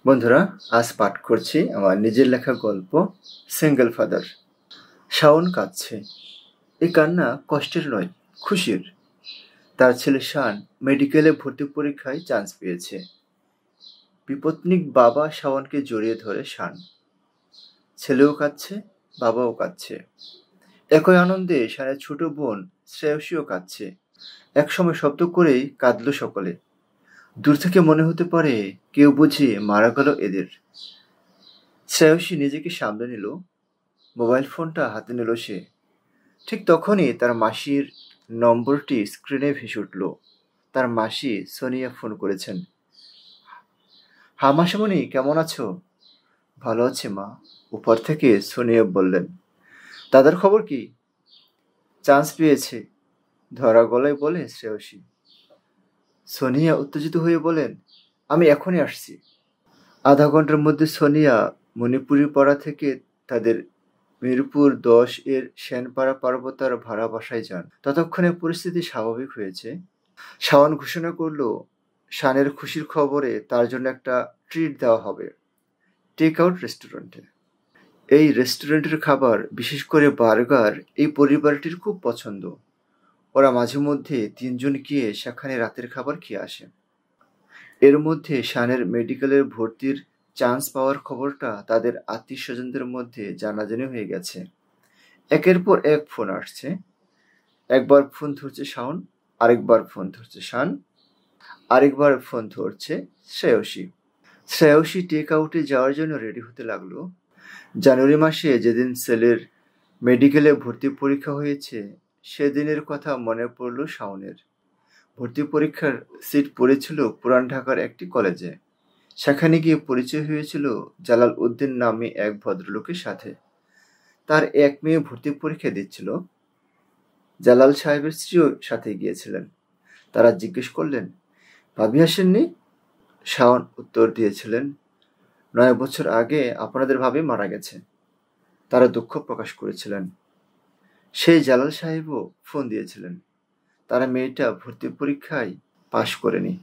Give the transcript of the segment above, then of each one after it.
বন্ধুরা, আজ পাঠ করছি আমার নিজের লেখা গল্প সিঙ্গেল ফাদার। শাওন কাঁদছে। এই কান্না কষ্টের নয়, খুশির। তার ছেলে শান মেডিকেলে ভর্তি পরীক্ষায় চান্স পেয়েছে। বিপত্নিক বাবা শাওনকে জড়িয়ে ধরে শান। ছেলেও কাঁদছে, বাবাও কাঁদছে। একই আনন্দে শানের ছোট বোন শ্রেয়সীও কাঁদছে। একসময় শব্দ করেই কাঁদল সকলে। দূর থেকে মনে হতে পারে কেউ বুঝি মারা গেল এদের। শ্রেয়সী নিজেকে সামলে নিল। মোবাইল ফোনটা হাতে নিল সে। ঠিক তখনই তার মাসির নম্বরটি স্ক্রিনে ভেসে উঠল। তার মাসি সোনিয়া ফোন করেছেন। হ্যাঁ মাসিমণি, কেমন আছো? ভালো আছি মা, উপর থেকে সোনিয়া বললেন। দাদার খবর কি? চান্স পেয়েছে, ধরা গলায় বলে শ্রেয়সী। সোনিয়া উত্তেজিত হয়ে বলেন, আমি এখনই আসছি। আধা ঘন্টার মধ্যে সোনিয়া মণিপুরি পাড়া থেকে তাদের মিরপুর 10-এর সেনপাড়া পার্বতার ভাড়া বাসায় যান। ততক্ষণে পরিস্থিতি স্বাভাবিক হয়েছে। শাওন ঘোষণা করল শানের খুশির খবরে তার জন্য একটা ট্রিট দেওয়া হবে টেক আউট রেস্টুরেন্টে। এই রেস্টুরেন্টের খাবার, বিশেষ করে বার্গার, এই পরিবারটির খুব পছন্দ। ওরা মাঝে মধ্যে 3 জন গিয়ে সেখানে রাতের খাবার খেয়ে আসে। এর মধ্যে শানের মেডিকেলে ভর্তির চান্স পাওয়ার খবরটা তাদের আত্মীয় স্বজনদের মধ্যে জানাজানি হয়ে গেছে। একের পর এক ফোন আসছে। একবার ফোন ধরছে শাওন, আরেকবার ফোন ধরছে শান, আরেকবার ফোন ধরছে শ্রেয়সী। শ্রেয়সী টেক আউটে যাওয়ার জন্য রেডি হতে লাগলো। জানুয়ারি মাসে যেদিন ছেলের মেডিকেলে ভর্তি পরীক্ষা হয়েছে, সেদিনের কথা মনে পড়ল শাওনের। ভর্তি পরীক্ষার সিট পড়েছিল পুরান ঢাকার একটি কলেজে। সেখানে গিয়ে পরিচয় হয়েছিল জালাল উদ্দিন নামে এক ভদ্রলোকের সাথে। তার এক মেয়ে ভর্তি পরীক্ষা দিচ্ছিল। জালাল সাহেবের স্ত্রীও সাথে গিয়েছিলেন। তারা জিজ্ঞেস করলেন, ভাবি আসেননি? শাওন উত্তর দিয়েছিলেন, 9 বছর আগে আপনাদের ভাবি মারা গেছে। তারা দুঃখ প্রকাশ করেছিলেন। সেই জালাল সাহেবও ফোন দিয়েছিলেন। তারা মেয়েটা ভর্তি পরীক্ষায় পাশ করেনি।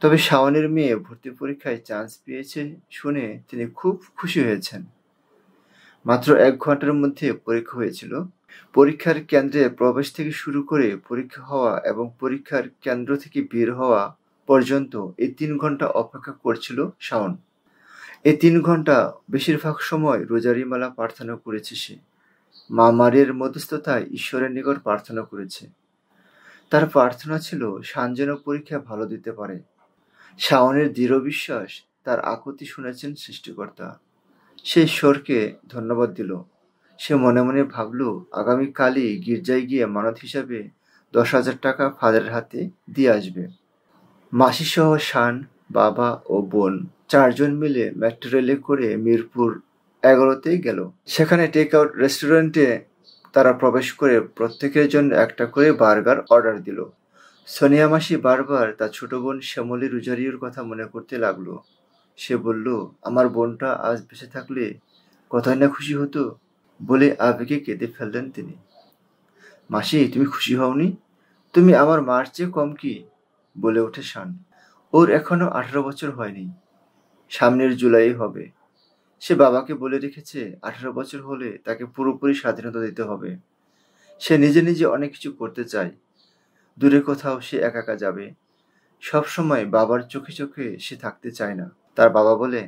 তবে শাওনের মেয়ে ভর্তি পরীক্ষায় চান্স পেয়েছে শুনে তিনি খুব খুশি হয়েছেন। মাত্র 1 ঘন্টার মধ্যে পরীক্ষা হয়েছিল। পরীক্ষার কেন্দ্রে প্রবেশ থেকে শুরু করে পরীক্ষা হওয়া এবং পরীক্ষার কেন্দ্র থেকে বের হওয়া পর্যন্ত এই 3 ঘন্টা অপেক্ষা করছিল শাওন। এই 3 ঘন্টা বেশিরভাগ সময় রোজারিমালা প্রার্থনা করেছে সে। মা মারিয়ার মধ্যস্থতায় ঈশ্বরের নিকট প্রার্থনা করেছে। তার প্রার্থনা ছিল শান যেন পরীক্ষা ভালো দিতে পারে। শাওনের দৃঢ় বিশ্বাস, তার আকুতি শুনেছেন সৃষ্টিকর্তা। সে ঈশ্বরকে ধন্যবাদ দিল। সে মনে মনে ভাবল, আগামীকালই গির্জায় গিয়ে মানত হিসাবে 10,000 টাকা ফাদারের হাতে দিয়ে আসবে। মাসিসহ শান, বাবা ও বোন 4 জন মিলে মেট্রো রেলে করে মিরপুর 11-তেই গেল। সেখানে টেক আউট রেস্টুরেন্টে তারা প্রবেশ করে প্রত্যেকের জন্য একটা করে বার্গার অর্ডার দিল। সোনিয়া মাসি বারবার তার ছোট বোন শ্যামলী রোজারিওর কথা মনে করতে লাগলো। সে বলল, আমার বোনটা আজ বেঁচে থাকলে কতই না খুশি হতো, বলে আবেগে কেঁদে ফেললেন তিনি। মাসি, তুমি খুশি হওনি? তুমি আমার মার চেয়ে কম কি? বলে ওঠে শান। ওর এখনো 18 বছর হয়নি। সামনের জুলাই হবে। সে বাবাকে বলে রেখেছে 18 বছর হলে তাকে পুরোপুরি স্বাধীনতা দিতে হবে। সে নিজে নিজে অনেক কিছু করতে চায়। দূরে কোথাও সে একা একা যাবে। সব সময় বাবার চোখে চোখে সে থাকতে চায় না। তার বাবা বলে,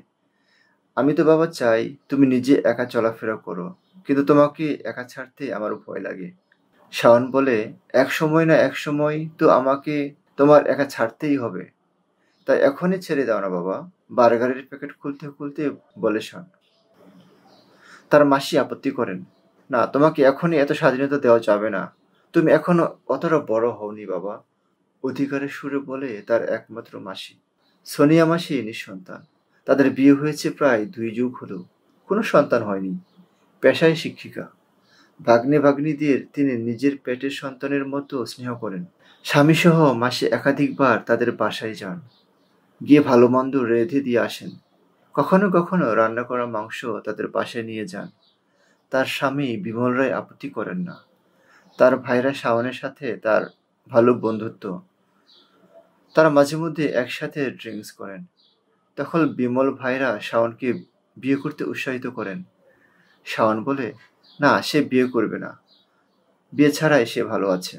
আমি তো বাবা চাই তুমি নিজে একা চলাফেরা করো, কিন্তু তোমাকে একা ছাড়তে আমার ভয় লাগে। শাওন বলে, এক সময় না এক সময় তো আমাকে তোমার একা ছাড়তেই হবে। তাই এখনই ছেড়ে দাও না বাবা, বার্গারের প্যাকেট খুলতে খুলতে বলে শান। তার মাসি আপত্তি করেন, না, তোমাকে এখনই এত স্বাধীনতা দেওয়া যাবে না। তুমি এখনো অতটা বড় হওনি বাবা, অধিকারের সুরে বলে তার একমাত্র মাসি। সোনিয়া মাসি নিঃসন্তান। তাদের বিয়ে হয়েছে প্রায় 2 যুগ হলো। কোনো সন্তান হয়নি। পেশায় শিক্ষিকা। ভাগ্নে ভাগ্নিদের তিনি নিজের পেটের সন্তানের মতো স্নেহ করেন। স্বামীসহ মাসে একাধিকবার তাদের বাসায় যান। গিয়ে ভালো মন্দ রেঁধে দিয়ে আসেন। কখনো কখনো রান্না করা মাংস তাদের বাসায় নিয়ে যান। তার স্বামী বিমল রায় আপত্তি করেন না। তার ভাইরা শাওনের সাথে তার ভালো বন্ধুত্ব। তারা মাঝে মধ্যে একসাথে ড্রিঙ্কস করেন। তখন বিমল ভাইরা শাওনকে বিয়ে করতে উৎসাহিত করেন। শাওন বলে, না, সে বিয়ে করবে না, বিয়ে ছাড়াই সে ভালো আছে।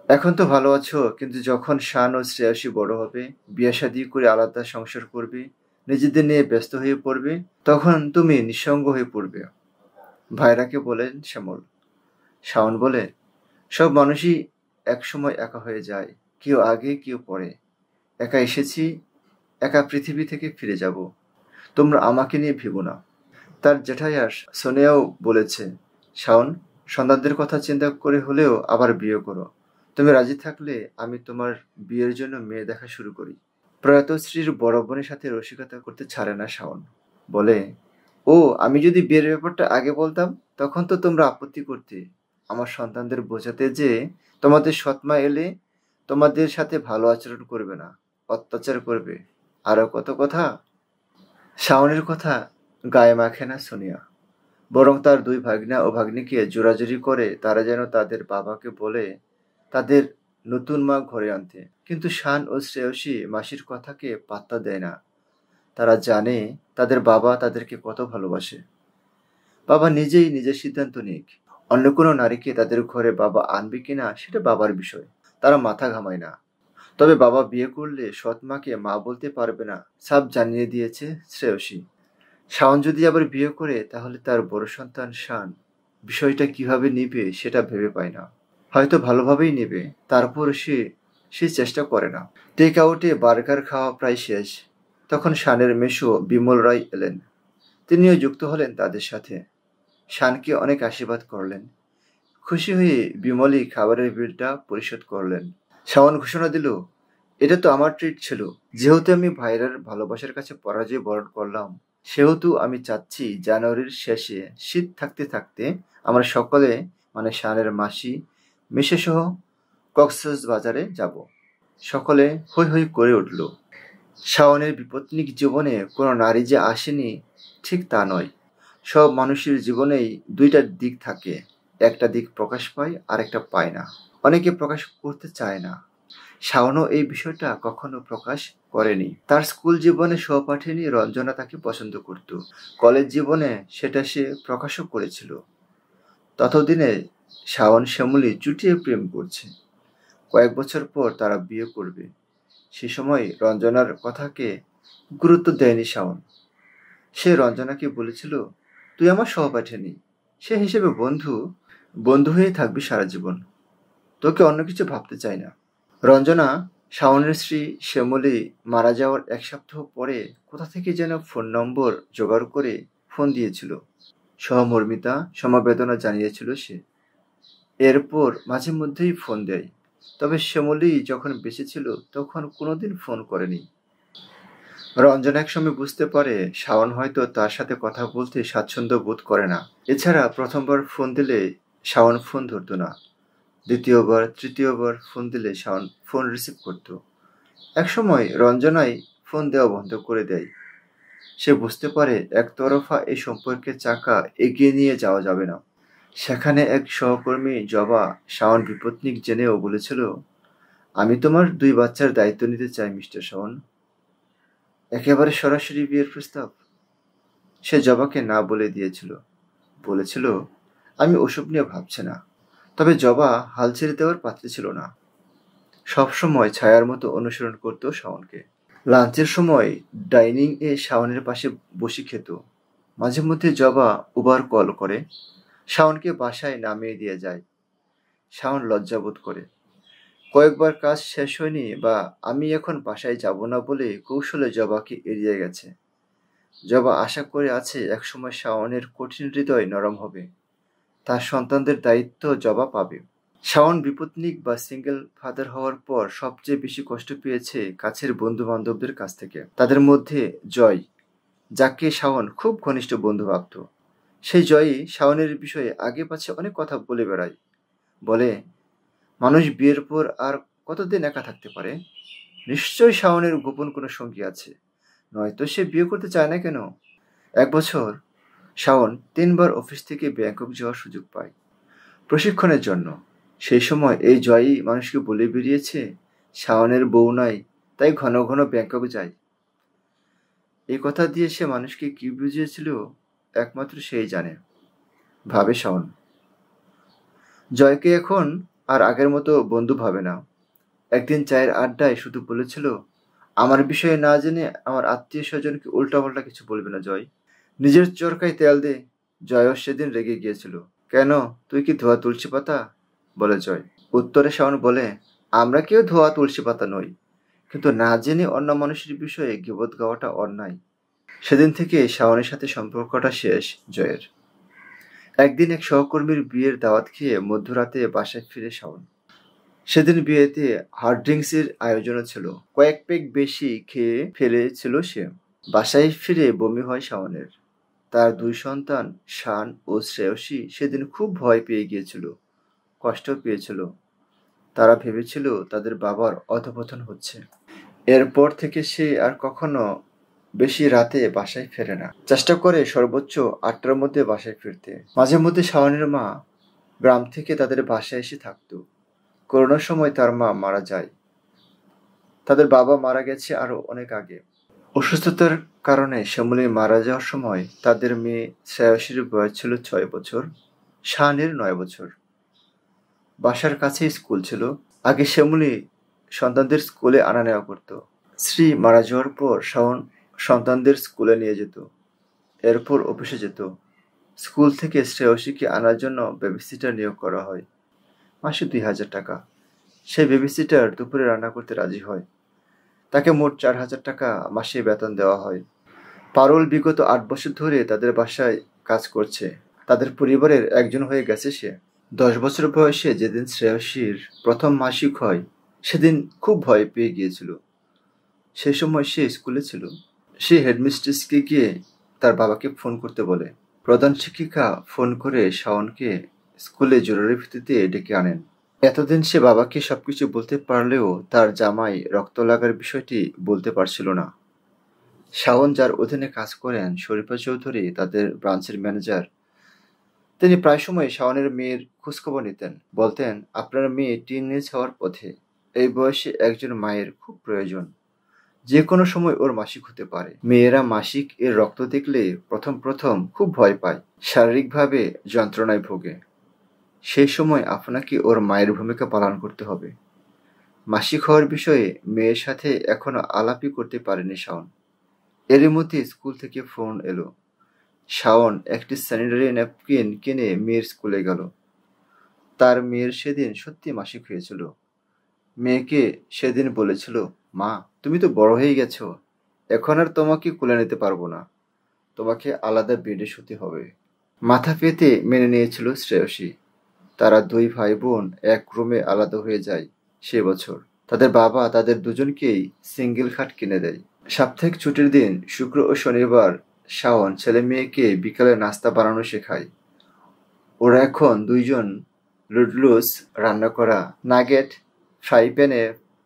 এখন তো ভালো আছো, কিন্তু যখন শান ও শ্রেয়সী বড় হবে, বিয়ে শাদী করে আলাদা সংসার করবে, নিজেদের নিয়ে ব্যস্ত হয়ে পড়বে, তখন তুমি নিঃসঙ্গ হয়ে পড়বে, ভাইরাকে বলেন শ্যামল। শাওন বলে, সব মানুষই একসময় একা হয়ে যায়, কেউ আগে কেউ পরে। একা এসেছি, একা পৃথিবী থেকে ফিরে যাব, তোমরা আমাকে নিয়ে ভেবো না। তার জেঠাই আর সোনিয়াও বলেছে, শাওন, সন্তানদের কথা চিন্তা করে হলেও আবার বিয়ে করো। তুমি রাজি থাকলে আমি তোমার বিয়ের জন্য মেয়ে দেখা শুরু করি। প্রয়াত স্ত্রীর বড় বোনের সাথে রসিকতা করতে ছাড়ে না শাওন। বলে, ও, আমি যদি বিয়ের ব্যাপারটা আগে বলতাম তখন তো তোমরা আপত্তি করতে। আমার সন্তানদের বোঝাতে যে তোমাদের সৎমা এলে তোমাদের সাথে ভালো আচরণ করবে না, অত্যাচার করবে, আরো কত কথা। শাওনের কথা গায়ে মাখে না সোনিয়া, বরং তার দুই ভাগ্না ও ভাগ্নিকে জোরাজুরি করে তারা যেন তাদের বাবাকে বলে তাদের নতুন মা ঘরে আনতে। কিন্তু শান ও শ্রেয়সী মাসির কথাকে পাত্তা দেয় না। তারা জানে তাদের বাবা তাদেরকে কত ভালোবাসে। বাবা নিজেই নিজের সিদ্ধান্ত নিক, অন্য কোনো নারীকে তাদের ঘরে বাবা আনবে কিনা সেটা বাবার বিষয়, তারা মাথা ঘামায় না। তবে বাবা বিয়ে করলে সৎ মাকে মা বলতে পারবে না, সাফ জানিয়ে দিয়েছে শ্রেয়সী। শাওন যদি আবার বিয়ে করে তাহলে তার বড় সন্তান শান বিষয়টা কিভাবে নিবে সেটা ভেবে পায় না। হয়তো ভালোভাবেই নেবে, তারপর সে সে চেষ্টা করে না। টেক আউটে বার্গার খাওয়া প্রায় শেষ, তখন শানের মেসো বিমল রায় এলেন। তিনিও যুক্ত হলেন তাদের সাথে। শানকে অনেক আশীর্বাদ করলেন। খুশি হয়ে বিমলই খাবারের বিলটা পরিশোধ করলেন। শাওন ঘোষণা দিল, এটা তো আমার ট্রিট ছিল। যেহেতু আমি ভাইরার ভালোবাসার কাছে পরাজয় বরণ করলাম, সেহেতু আমি চাচ্ছি জানুয়ারির শেষে শীত থাকতে থাকতে আমরা সকলে, মানে শানের মাসি, মেসেসহ কক্সবাজারে যাব। সকলে হৈ হৈ করে উঠল। শাওনের বিপত্নিক জীবনে কোনো নারী যে আসেনি ঠিক তা নয়। সব মানুষের জীবনেই দুইটা দিক থাকে, একটা দিক প্রকাশ পায় আর একটা পায় না। অনেকে প্রকাশ করতে চায় না। শাওনও এই বিষয়টা কখনো প্রকাশ করেনি। তার স্কুল জীবনে সহপাঠিনী রঞ্জনা তাকে পছন্দ করত। কলেজ জীবনে সেটা সে প্রকাশও করেছিল। ততদিনে শাওন শ্যামলী চুটিয়ে প্রেম করছে। কয়েক বছর পর তারা বিয়ে করবে। সে সময় রঞ্জনার কথাকে গুরুত্ব দেয়নি শাওন। সে রঞ্জনাকে বলেছিল, তুই আমার সহপাঠিনী, সে হিসেবে বন্ধু, বন্ধু হয়ে থাকবি সারা জীবন, তোকে অন্য কিছু ভাবতে চাই না। রঞ্জনা শাওনের স্ত্রী শ্যামলী মারা যাওয়ার এক সপ্তাহ পরে কোথা থেকে যেন ফোন নম্বর জোগাড় করে ফোন দিয়েছিল। সহমর্মিতা, সমবেদনা জানিয়েছিল সে। এরপর মাঝে মধ্যেই ফোন দেয়, তবে শ্যামলী যখন বেঁচে ছিল তখন কোনোদিন ফোন করেনি। রঞ্জনা একসময় বুঝতে পারে শাওন হয়তো তার সাথে কথা বলতে স্বাচ্ছন্দ্য বোধ করে না। এছাড়া প্রথমবার ফোন দিলে শাওন ফোন ধরত না। দ্বিতীয়বার, তৃতীয়বার ফোন দিলে শাওন ফোন রিসিভ করত। একসময় রঞ্জনাই ফোন দেওয়া বন্ধ করে দেয়। সে বুঝতে পারে একতরফা এই সম্পর্কের চাকা এগিয়ে নিয়ে যাওয়া যাবে না। সেখানে এক সহকর্মী জবা শাওন বিপত্নিক জেনেও বলেছিল, আমি তোমার 2 বাচ্চার দায়িত্ব নিতে চাই মিস্টার শাওন। একেবারে সরাসরি বিয়ের প্রস্তাব। সে জবাকে না বলে দিয়েছিল। বলেছিল, আমি ওসব নিয়ে ভাবছি না। তবে জবা হাল ছেড়ে দেওয়ার পাত্রী ছিল না। সবসময় ছায়ার মতো অনুসরণ করত শাওনকে। লাঞ্চের সময় ডাইনিং এ শাওনের পাশে বসে খেত। মাঝে মধ্যে জবা উবার কল করে শাওনকে বাসায় নামিয়ে দিয়ে যায়। শাওন লজ্জাবোধ করে। কয়েকবার কাজ শেষ হয়নি বা আমি এখন বাসায় যাব না বলে কৌশলে জবাকে এড়িয়ে গেছে। জবা আশা করে আছে একসময় শাওনের কঠিন হৃদয় নরম হবে, তার সন্তানদের দায়িত্ব জবা পাবে। শাওন বিপত্নিক বা সিঙ্গেল ফাদার হওয়ার পর সবচেয়ে বেশি কষ্ট পেয়েছে কাছের বন্ধু বান্ধবদের কাছ থেকে। তাদের মধ্যে জয়, যাকে শাওন খুব ঘনিষ্ঠ বন্ধু ভাবত। সেই জয়ই শাওনের বিষয়ে আগে পাছে অনেক কথা বলে বেড়ায়। বলে, মানুষ বিয়ের পর আর কতদিন একা থাকতে পারে? নিশ্চয়ই শাওনের গোপন কোনো সঙ্গী আছে, নয়তো সে বিয়ে করতে চায় না কেন? এক বছর শাওন 3 বার অফিস থেকে ব্যাংকক যাওয়ার সুযোগ পায় প্রশিক্ষণের জন্য। সেই সময় এই জয়ই মানুষকে বলে বেরিয়েছে শাওনের বউ নাই, তাই ঘন ঘন ব্যাংকক যায়। এই কথা দিয়ে সে মানুষকে কি বুঝিয়েছিল একমাত্র সেই জানে, ভাবে শাওন। জয়কে এখন আর আগের মতো বন্ধু ভাবে না। একদিন চায়ের আড্ডায় শুধু বলেছিল, আমার বিষয়ে না জেনে আমার আত্মীয় স্বজনকে উল্টাপাল্টা কিছু বলবে না জয়। নিজের চরকায় তেল দে। জয়ও সেদিন রেগে গিয়েছিল। কেন, তুই কি ধোয়া তুলসী পাতা? বলে জয়। উত্তরে শাওন বলে, আমরা কেউ ধোয়া তুলসী পাতা নই, কিন্তু না জেনে অন্য মানুষের বিষয়ে গীবত গাওয়াটা অন্যায়। সেদিন থেকে শাওনের সাথে সম্পর্কটা শেষ জয়ের। একদিন এক সহকর্মীর বিয়ের দাওয়াত খেয়ে মধ্যরাতে বাসায় ফিরে শাওন। সেদিন বিয়েতে হার্ড ড্রিঙ্কসের আয়োজনও ছিল। কয়েক পেগ বেশি খেয়ে ফেলেছিল সে। বাসায় ফিরে বমি হয় শাওনের। তার দুই সন্তান শান ও শ্রেয়সী সেদিন খুব ভয় পেয়ে গিয়েছিল, কষ্ট পেয়েছিল। তারা ভেবেছিল তাদের বাবার অধঃপতন হচ্ছে। এরপর থেকে সে আর কখনো বেশি রাতে বাসায় ফেরে না। চেষ্টা করে সর্বোচ্চ 8টার মধ্যে বাসায় ফিরতে। মাঝে মধ্যে শাওনের মা গ্রাম থেকে তাদের বাসায় এসে থাকতো। করোনার সময় তার মা মারা যায়। তাদের বাবা মারা গেছে আরো অনেক আগে। অসুস্থতার কারণে শ্যামলী মারা যাওয়ার সময় তাদের মেয়ে শ্রেয়সীর বয়স ছিল 6 বছর, শানের 9 বছর। বাসার কাছেই স্কুল ছিল। আগে শ্যামলী সন্তানদের স্কুলে আনা নেওয়া করত। স্ত্রী মারা যাওয়ার পর শাওন সন্তানদের স্কুলে নিয়ে যেত, এরপর অফিসে যেত। স্কুল থেকে শ্রেয়সীকে আনার জন্য বেবিসিটার নিয়োগ করা হয়, মাসে 2000 টাকা। সেই বেবিসিটার দুপুরে রান্না করতে রাজি হয়। তাকে মোট 4000 টাকা মাসে বেতন দেওয়া হয়। পারুল বিগত 8 বছর ধরে তাদের বাসায় কাজ করছে। তাদের পরিবারের একজন হয়ে গেছে সে। 10 বছর বয়সে যেদিন শ্রেয়সীর প্রথম মাসিক হয়, সেদিন খুব ভয় পেয়ে গিয়েছিল। সে সময় সে স্কুলে ছিল। সে হেডমিস্ট্রেসকে গিয়ে তার বাবাকে ফোন করতে বলে। প্রধান শিক্ষিকা ফোন করে শাওনকে স্কুলে জরুরি ভিত্তিতে ডেকে আনেন। এতদিন সে বাবাকে সবকিছু বলতে পারলেও তার জামাই রক্ত লাগার বিষয়টি বলতে পারছিল না। শাওন যার অধীনে কাজ করেন, শরীফা চৌধুরী তাদের ব্রাঞ্চের ম্যানেজার। তিনি প্রায় সময় শাওনের মেয়ের খোঁজখবর নিতেন। বলতেন, আপনার মেয়ে টিনএজ হওয়ার পথে। এই বয়সে একজন মায়ের খুব প্রয়োজন। যে কোনো সময় ওর মাসিক হতে পারে। মেয়েরা মাসিক এর রক্ত দেখলে প্রথম খুব ভয় পায়, শারীরিকভাবে যন্ত্রণায় ভোগে। সেই সময় আপনাকে ওর মায়ের ভূমিকা পালন করতে হবে। মাসিক হওয়ার বিষয়ে মেয়ের সাথে এখনো আলাপই করতে পারেনি শাওন। এরই মধ্যে স্কুল থেকে ফোন এলো। শাওন একটি স্যানিটারি ন্যাপকিন কিনে মেয়ের স্কুলে গেল। তার মেয়ের সেদিন সত্যি মাসিক হয়েছিল। মেয়েকে সেদিন বলেছিল, মা, তুমি তো বড় হয়ে গেছো, এখন আর তোমাকে কোলে নিতে পারবো না, তোমাকে আলাদা বেডে শুতে হবে। মাথা পেতে মেনে নিয়েছিল শ্রেয়সী। তারা 2 ভাই বোন এক রুমে আলাদা হয়ে যায় সে বছর। তাদের বাবা তাদের দুজনকেই সিঙ্গেল খাট কিনে দেয়। সাপ্তাহিক ছুটির দিন শুক্র ও শনিবার শাওন ছেলে মেয়েকে বিকালে নাস্তা বানানো শেখায়। ওরা এখন 2 জন নুডলস রান্না করা, নাগেট ফ্রাই প্যানে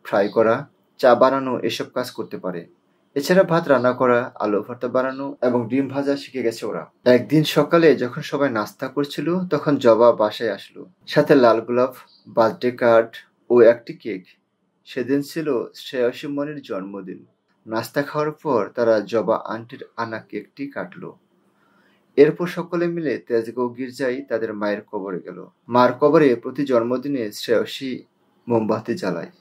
ফ্রাই করা, চা বানানো এসব কাজ করতে পারে। এছাড়া ভাত রান্না করা, আলু ভর্তা বানানো এবং ডিম ভাজা শিখে গেছে ওরা। একদিন সকালে যখন সবাই নাস্তা করছিল, তখন জবা বাসায় আসলো, সাথে লাল গোলাপ, বার্থডে কার্ড ও একটি কেক। সেদিন ছিল শ্রেয়সী মনির জন্মদিন। নাস্তা খাওয়ার পর তারা জবা আন্টির আনা কেকটি কাটলো। এরপর সকলে মিলে তেজগাঁও গির্জায় তাদের মায়ের কবরে গেল। মার কবরে প্রতি জন্মদিনে শ্রেয়সী মোমবাতি জ্বালায়।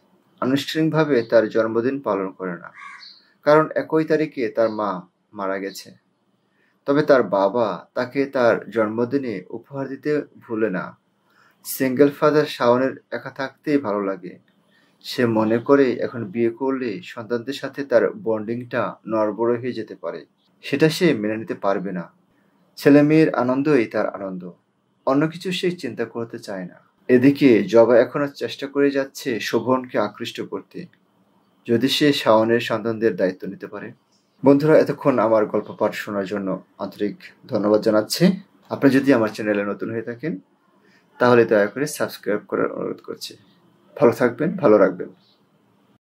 আনুষ্ঠানিকভাবে তার জন্মদিন পালন করে না, কারণ 1 তারিখে তার মা মারা গেছে। তবে তার বাবা তাকে তার জন্মদিনে উপহার দিতে ভুলে না। সিঙ্গেল ফাদার শাওনের একা থাকতেই ভালো লাগে। সে মনে করে এখন বিয়ে করলে সন্তানদের সাথে তার বন্ডিংটা নড়বড় হয়ে যেতে পারে। সেটা সে মেনে নিতে পারবে না। ছেলে মেয়ের আনন্দই তার আনন্দ, অন্য কিছু সে চিন্তা করতে চায় না। এদিকে জবা এখনো চেষ্টা করে যাচ্ছে শোভনকে আকৃষ্ট করতে, যদি সে শাওনের সন্তানদের দায়িত্ব নিতে পারে। বন্ধুরা, এতক্ষণ আমার গল্প পাঠ শোনার জন্য আন্তরিক ধন্যবাদ জানাচ্ছি। আপনি যদি আমার চ্যানেলে নতুন হয়ে থাকেন, তাহলে দয়া করে সাবস্ক্রাইব করার অনুরোধ করছি। ভালো থাকবেন, ভালো রাখবেন।